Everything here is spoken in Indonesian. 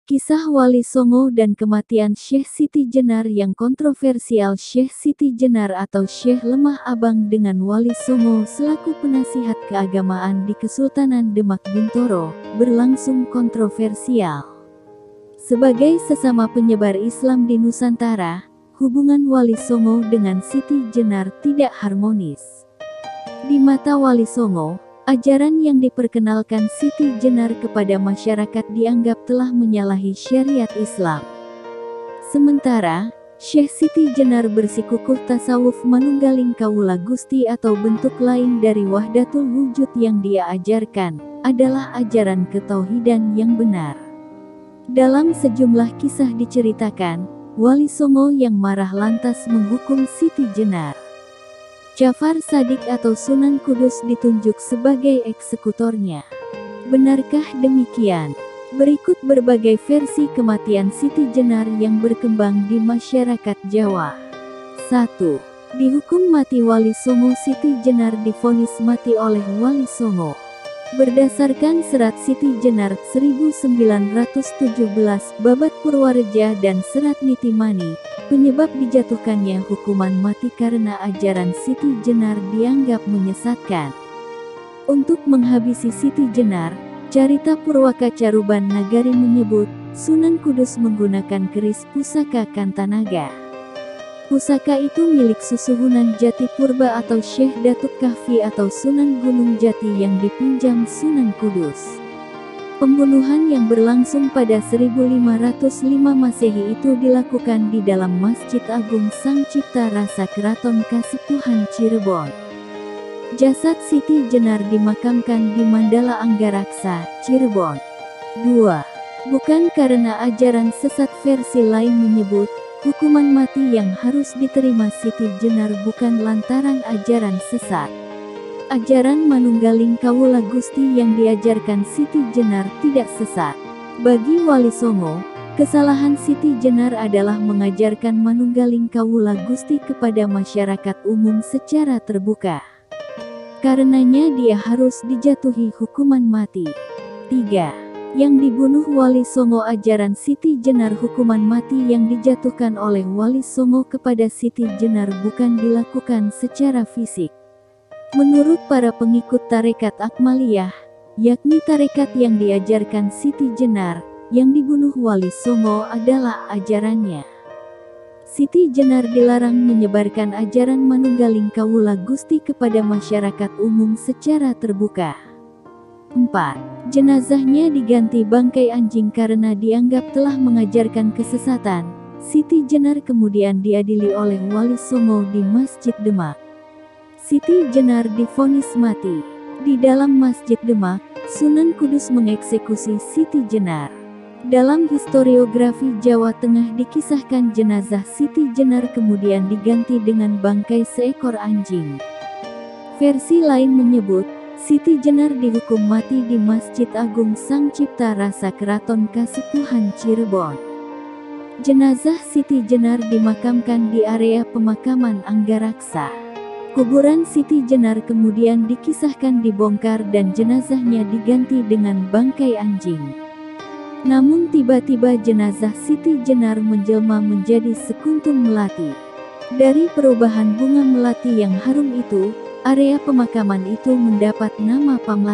Kisah Wali Songo dan kematian Syekh Siti Jenar yang kontroversial. Syekh Siti Jenar atau Syekh Lemah Abang dengan Wali Songo selaku penasihat keagamaan di Kesultanan Demak Bintoro, berlangsung kontroversial. Sebagai sesama penyebar Islam di Nusantara, hubungan Wali Songo dengan Siti Jenar tidak harmonis. Di mata Wali Songo, ajaran yang diperkenalkan Siti Jenar kepada masyarakat dianggap telah menyalahi syariat Islam. Sementara, Syekh Siti Jenar bersikukuh tasawuf manunggaling kaula Gusti atau bentuk lain dari wahdatul wujud yang dia ajarkan, adalah ajaran ketauhidan yang benar. Dalam sejumlah kisah diceritakan, Wali Songo yang marah lantas menghukum Siti Jenar. Jafar Shadiq atau Sunan Kudus ditunjuk sebagai eksekutornya. Benarkah demikian? Berikut berbagai versi kematian Siti Jenar yang berkembang di masyarakat Jawa. 1. Dihukum mati Wali Songo. Siti Jenar divonis mati oleh Wali Songo. Berdasarkan Serat Siti Jenar 1917 Babat Purwareja dan Serat Nitimani, penyebab dijatuhkannya hukuman mati karena ajaran Siti Jenar dianggap menyesatkan. Untuk menghabisi Siti Jenar, Carita Purwaka Caruban Nagari menyebut, Sunan Kudus menggunakan keris pusaka Kantanaga. Pusaka itu milik Susuhunan Jati Purba atau Syekh Datuk Kahfi atau Sunan Gunung Jati yang dipinjam Sunan Kudus. Pembunuhan yang berlangsung pada 1505 Masehi itu dilakukan di dalam Masjid Agung Sang Cipta Rasa Keraton Kasepuhan Cirebon. Jasad Siti Jenar dimakamkan di Mandala Anggaraksa, Cirebon. 2. Bukan karena ajaran sesat. Versi lain menyebut, hukuman mati yang harus diterima Siti Jenar bukan lantaran ajaran sesat. Ajaran manunggaling kaula Gusti yang diajarkan Siti Jenar tidak sesat. Bagi Wali Songo, kesalahan Siti Jenar adalah mengajarkan manunggaling kaula Gusti kepada masyarakat umum secara terbuka. Karenanya dia harus dijatuhi hukuman mati. 3. Yang dibunuh Wali Songo. Ajaran Siti Jenar. Hukuman mati yang dijatuhkan oleh Wali Songo kepada Siti Jenar bukan dilakukan secara fisik. Menurut para pengikut tarekat Akmaliyah, yakni tarekat yang diajarkan Siti Jenar, yang dibunuh Wali Songo adalah ajarannya. Siti Jenar dilarang menyebarkan ajaran manunggaling kaula Gusti kepada masyarakat umum secara terbuka. 4. Jenazahnya diganti bangkai anjing karena dianggap telah mengajarkan kesesatan. Siti Jenar kemudian diadili oleh Wali Songo di Masjid Demak. Siti Jenar divonis mati. Di dalam Masjid Demak, Sunan Kudus mengeksekusi Siti Jenar. Dalam historiografi Jawa Tengah dikisahkan jenazah Siti Jenar kemudian diganti dengan bangkai seekor anjing. Versi lain menyebut, Siti Jenar dihukum mati di Masjid Agung Sang Cipta Rasa Keraton Kasepuhan Cirebon. Jenazah Siti Jenar dimakamkan di area pemakaman Anggaraksa. Kuburan Siti Jenar kemudian dikisahkan dibongkar dan jenazahnya diganti dengan bangkai anjing. Namun tiba-tiba jenazah Siti Jenar menjelma menjadi sekuntum melati. Dari perubahan bunga melati yang harum itu, area pemakaman itu mendapat nama Pamlati.